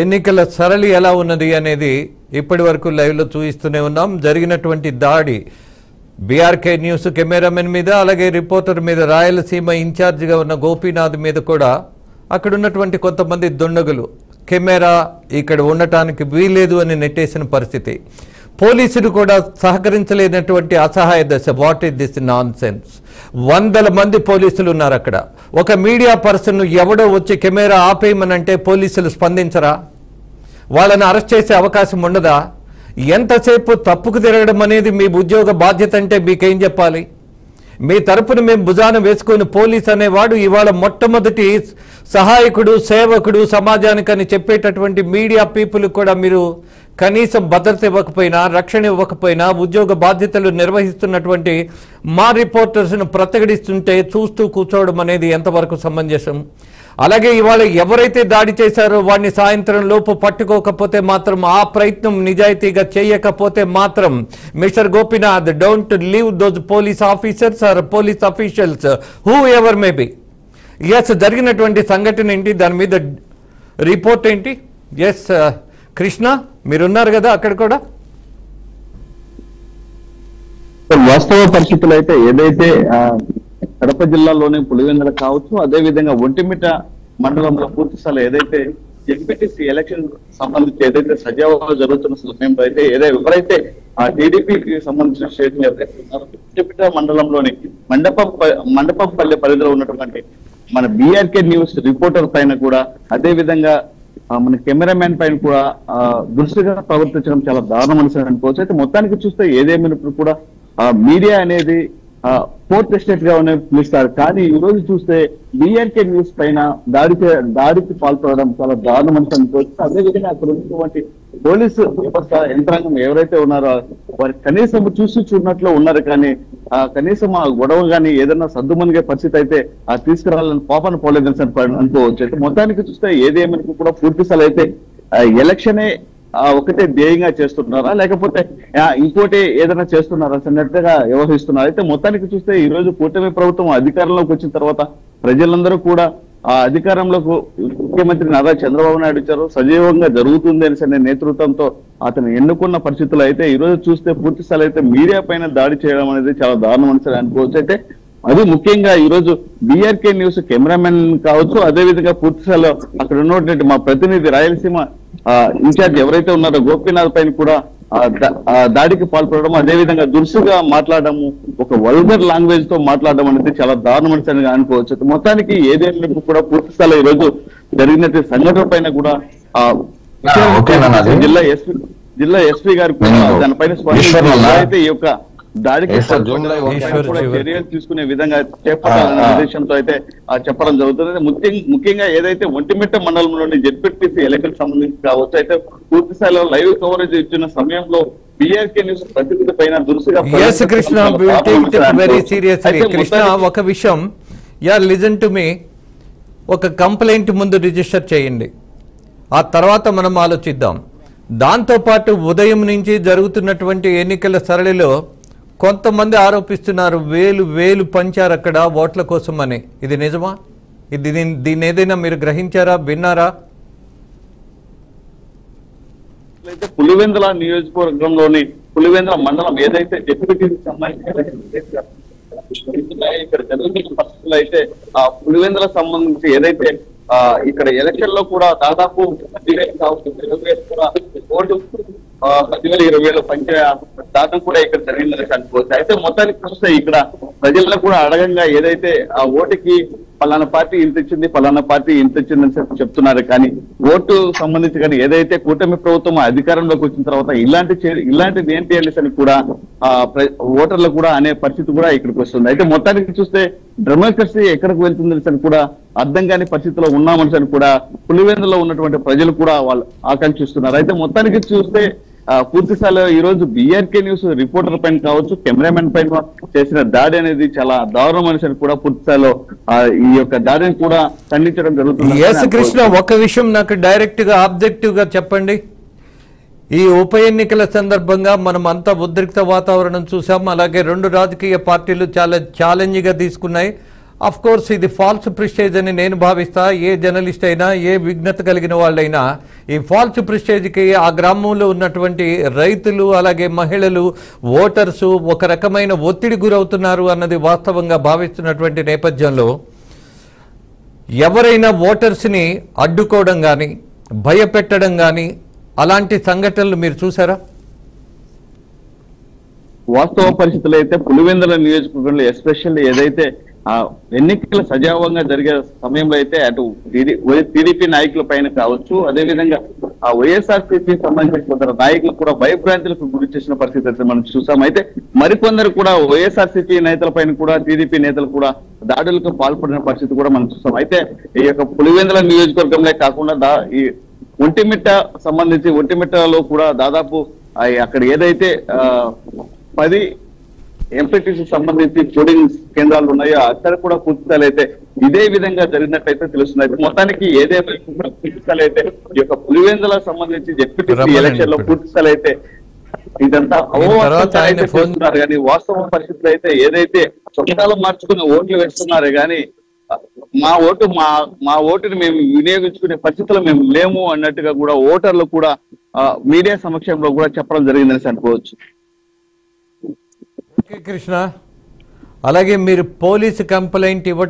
ఎన్నికల సరళి ఎలా ఉన్నది అనేది ఇప్పటి వరకు లైవ్ లో చూయిస్తూనే ఉన్నాం. జరిగినటువంటి దాడి బీఆర్కే న్యూస్ కెమెరామెన్ మీద, అలాగే రిపోర్టర్ మీద, రాయలసీమ ఇన్ఛార్జ్ గా ఉన్న గోపీనాథ్ మీద కూడా అక్కడ ఉన్నటువంటి కొంతమంది దుండగులు కెమెరా ఇక్కడ ఉండటానికి వీలేదు అని నెట్టేసిన పరిస్థితి. పోలీసులు కూడా సహకరించలేనటువంటి అసహాయ దశ. What is this non sense? వందల మంది పోలీసులు ఉన్నారు అక్కడ. ఒక మీడియా పర్సన్ ఎవడో వచ్చి కెమెరా ఆపేయమనంటే పోలీసులు స్పందించరా? వాళ్ళని అరెస్ట్ చేసే అవకాశం ఉండదా? ఎంతసేపు తప్పుకు తిరగడం అనేది మీ ఉద్యోగ బాధ్యత అంటే మీకేం చెప్పాలి? మీ తరపున మేము భుజాన వేసుకుని పోలీస్ అనేవాడు ఇవాళ మొట్టమొదటి సహాయకుడు, సేవకుడు సమాజానికని చెప్పేటటువంటి మీడియా పీపుల్ కూడా మీరు కనీసం భద్రత ఇవ్వకపోయినా, రక్షణ ఇవ్వకపోయినా, ఉద్యోగ బాధ్యతలు నిర్వహిస్తున్నటువంటి మా రిపోర్టర్స్ను ప్రతిఘటిస్తుంటే చూస్తూ కూర్చోవడం అనేది ఎంతవరకు సమంజసం? అలాగే ఇవాళ ఎవరైతే దాడి చేశారో వాడిని సాయంత్రం లోపు పట్టుకోకపోతే మాత్రం, ఆ ప్రయత్నం నిజాయితీగా చేయకపోతే మాత్రం, mister Gopinath, don't leave those police officers or police officials whoever may be. Yes, జరిగినటువంటి సంఘటన ఏంటి, దాని మీద రిపోర్ట్ ఏంటి? ఎస్ కృష్ణ, మీరున్నారు కదా అక్కడ కూడా. వాస్తవ పరిస్థితులు అయితే ఏదైతే కడప జిల్లాలోని పులివెందుల కావచ్చు, అదే విధంగా ఒంటిమిట మండలంలో పూర్తి స్థాయిలో ఏదైతే ఎంపీటీసీ ఎలక్షన్ సంబంధించి ఏదైతే సజావుగా జరుగుతున్న సమయంలో అయితే ఎవరైతే ఆ టీడీపీకి సంబంధించిన స్టేషన్ ఎవరైతే ఉన్నారో ఒంటిమిట మండలంలోని మండపంపల్లి పరిధిలో ఉన్నటువంటి మన బీఆర్కే న్యూస్ రిపోర్టర్ పైన కూడా, అదే విధంగా మన కెమెరామ్యాన్ పైన కూడా దృష్టిగా ప్రవర్తించడం చాలా దారుణం అనుకోవచ్చు. అయితే మొత్తానికి చూస్తే ఏదేమైనప్పుడు కూడా మీడియా అనేది ఫోర్త్ ఎస్టేట్ గా పిలుస్తారు. కానీ ఈ రోజు చూస్తే బీఆర్కే న్యూస్ పైన దాడికి పాల్పడడం చాలా దారుణం అనుకోవచ్చు. అదేవిధంగా అక్కడ ఉన్నటువంటి పోలీసు వ్యవస్థ యంత్రాంగం ఎవరైతే ఉన్నారో వారి కనీసం చూసినట్లు ఉన్నారు. కానీ కనీసం ఆ గొడవ కానీ ఏదైనా సద్దుమనిగే పరిస్థితి అయితే తీసుకురావాలని పాపన పోలేదని అనుకోవచ్చు. అయితే మొత్తానికి చూస్తే ఏదేమైనా కూడా పూర్తి స్థాయి అయితే ఎలక్షనే ఒకటే ధ్యేయంగా చేస్తున్నారా, లేకపోతే ఇంకోటి ఏదైనా చేస్తున్నారా అన్నట్టుగా వ్యవహరిస్తున్నారు. అయితే మొత్తానికి చూస్తే ఈ రోజు కూటమి ప్రభుత్వం అధికారంలోకి వచ్చిన తర్వాత ప్రజలందరూ కూడా ఆ అధికారంలోకి ముఖ్యమంత్రి నారా చంద్రబాబు నాయుడు ఇచ్చారు, సజీవంగా జరుగుతుంది అని నేతృత్వంతో అతను ఎన్నుకున్న పరిస్థితులు అయితే ఈ రోజు చూస్తే పూర్తి స్థాయి అయితే మీడియా పైన దాడి చేయడం అనేది చాలా దారుణం అనుకోవచ్చు. అయితే అది ముఖ్యంగా ఈ రోజు బీఆర్కే న్యూస్ కెమెరామెన్ కావచ్చు, అదే విధంగా పూర్తి స్థాయిలో అక్కడ ఉన్నటువంటి మా ప్రతినిధి రాయలసీమ ఇన్ఛార్జ్ ఎవరైతే ఉన్నారో గోపీనాథ్ పైన కూడా దాడికి పాల్పడడం, అదే విధంగా దురుసుగా మాట్లాడము, ఒక వల్గర్ లాంగ్వేజ్ తో మాట్లాడడం అనేది చాలా దారుణమని అనుకోవచ్చు. మొత్తానికి ఏదైనా కూడా పూర్తి స్థాయిలో ఈ రోజు జరిగినట్టు సంఘటన పైన కూడా జిల్లా ఎస్పీ గారు కూడా దానిపైన స్పందించి ఈ యొక్క దాడికి చర్యలు తీసుకునే విధంగా చేపట్టాలనే ఉద్దేశంతో అయితే చెప్పడం జరుగుతుంది. ముఖ్యంగా ఏదైతే ఒంటిమిట్ట మండలంలోని జెడ్పీటీసీ ఎన్నికలకు సంబంధించి కావచ్చు, అయితే పూర్తి స్థాయిలో లైవ్ కవరేజ్ ఇచ్చిన సమయంలో బీఆర్కే న్యూస్ ప్రతినిధి పైన దురుసుగా ఒక విషయం, లిజన్ టు మీ, ఒక కంప్లైంట్ ముందు రిజిస్టర్ చేయండి, ఆ తర్వాత మనం ఆలోచిద్దాం. దాంతోపాటు ఉదయం నుంచి జరుగుతున్నటువంటి ఎన్నికల సరళిలో కొంతమంది ఆరోపిస్తున్నారు వేలు పంచారు అక్కడ ఓట్ల కోసం అని. ఇది నిజమా? దీన్ని ఏదైనా మీరు గ్రహించారా, విన్నారా? పులివెందుల నియోజకవర్గంలోని పులివెందుల మండలం ఏదైతే డిప్యూటీకి సంబంధించి ఇక్కడ జరుగుతున్న పరిస్థితులు అయితే ఆ పులివెందుల సంబంధించి ఏదైతే ఇక్కడ ఎలక్షన్ లో కూడా దాదాపు 10,000-20,000 దాటం కూడా ఇక్కడ జరిగిందని అనుకోవచ్చు. అయితే మొత్తానికి చూస్తే ఇక్కడ ప్రజల్లో కూడా అడగంగా ఏదైతే ఆ ఓటుకి పలానా పార్టీ ఇంత ఇచ్చింది, పలానా పార్టీ ఇంత ఇచ్చిందని చెప్తున్నారు. కానీ ఓటు సంబంధించి కానీ ఏదైతే కూటమి ప్రభుత్వం అధికారంలోకి వచ్చిన తర్వాత ఇలాంటిది ఏంటి అని కూడా ఓటర్లు కూడా అనే పరిస్థితి కూడా ఇక్కడికి వస్తుంది. అయితే మొత్తానికి చూస్తే డెమోక్రసీ ఎక్కడికి వెళ్తుందని కూడా అర్థం కాని పరిస్థితిలో ఉన్నామని కూడా పులివెందులో ఉన్నటువంటి ప్రజలు కూడా వాళ్ళు ఆకాంక్షిస్తున్నారు. అయితే మొత్తానికి చూస్తే పూర్తి స్థాయిలో ఈ రోజు బీఆర్కే న్యూస్ రిపోర్టర్ పైన కావచ్చు, కెమెరామెన్ పైన చేసిన దాడి అనేది చాలా దారుణం అని కూడా పూర్తి స్థాయిలో ఈ యొక్క దాడిని కూడా ఖండించడం జరుగుతుంది. ఎస్ కృష్ణ, ఒక విషయం నాకు డైరెక్ట్ గా ఆబ్జెక్టివ్ గా చెప్పండి. ఈ ఉప ఎన్నికల సందర్భంగా మనం అంతా ఉద్రిక్త వాతావరణం చూసాం. అలాగే రెండు రాజకీయ పార్టీలు చాలా ఛాలెంజ్ గా తీసుకున్నాయి. ఆఫ్ కోర్స్ ఇది ఫాల్స్ ప్రిస్టేజ్ అని నేను భావిస్తా. ఏ జర్నలిస్ట్ అయినా, ఏ విఘ్నత కలిగిన వాళ్ళైనా ఈ ఫాల్స్ ప్రిస్టేజ్కి ఆ గ్రామంలో ఉన్నటువంటి రైతులు అలాగే మహిళలు ఓటర్స్ ఒక రకమైన ఒత్తిడి గురవుతున్నారు అన్నది వాస్తవంగా భావిస్తున్నటువంటి నేపథ్యంలో ఎవరైనా ఓటర్స్ని అడ్డుకోవడం కానీ భయపెట్టడం కానీ అలాంటి సంఘటనలు మీరు చూసారా? వాస్తవ పరిస్థితులు అయితే పులివెందుల నియోజకవర్గంలో ఎస్పెషల్లీ ఏదైతే ఆ ఎన్నికలు సజావుగా జరిగే సమయంలో అయితే అటు టీడీపీ నాయకుల పైన కావచ్చు, అదేవిధంగా ఆ వైఎస్ఆర్సీపీ సంబంధించిన కొందరు నాయకులు కూడా భయభ్రాంతులకు గురి చేసిన పరిస్థితి అయితే మనం చూసాం. అయితే మరికొందరు కూడా వైఎస్ఆర్సీపీ నేతల పైన కూడా టీడీపీ నేతలు కూడా దాడులకు పాల్పడిన పరిస్థితి కూడా మనం చూసాం. అయితే ఈ యొక్క పులివెందుల నియోజకవర్గంలో కాకుండా ఈ ఒంటిమిట్టలో కూడా దాదాపు అక్కడ ఏదైతే 10 ఎంపీటీసీ సంబంధించి పోలింగ్ కేంద్రాలు ఉన్నాయో అక్కడ కూడా పూర్తిస్థాయిలో అయితే ఇదే విధంగా జరిగినట్లయితే తెలుస్తుంది. మొత్తానికి ఏదైతే పూర్తిస్థాయిలో అయితే ఈ యొక్క పులివెందులకు సంబంధించి ఎంపీటీసీ ఎలక్షన్ లో పూర్తిస్థాయిలో అయితే ఇదంతా చేస్తున్నారు కానీ వాస్తవ పరిస్థితులు అయితే ఏదైతే చట్టాలు మార్చుకుని ఓట్లు వేస్తున్నారే కానీ మా ఓటుని మేము వినియోగించుకునే పరిస్థితుల్లో మేము లేము అన్నట్టుగా కూడా ఓటర్లు కూడా మీడియా సమక్షంలో కూడా చెప్పడం జరిగిందని అనుకోవచ్చు. కృష్ణ, అలాగే మీరు పోలీసు కంప్లైంట్ ఇవ్వటం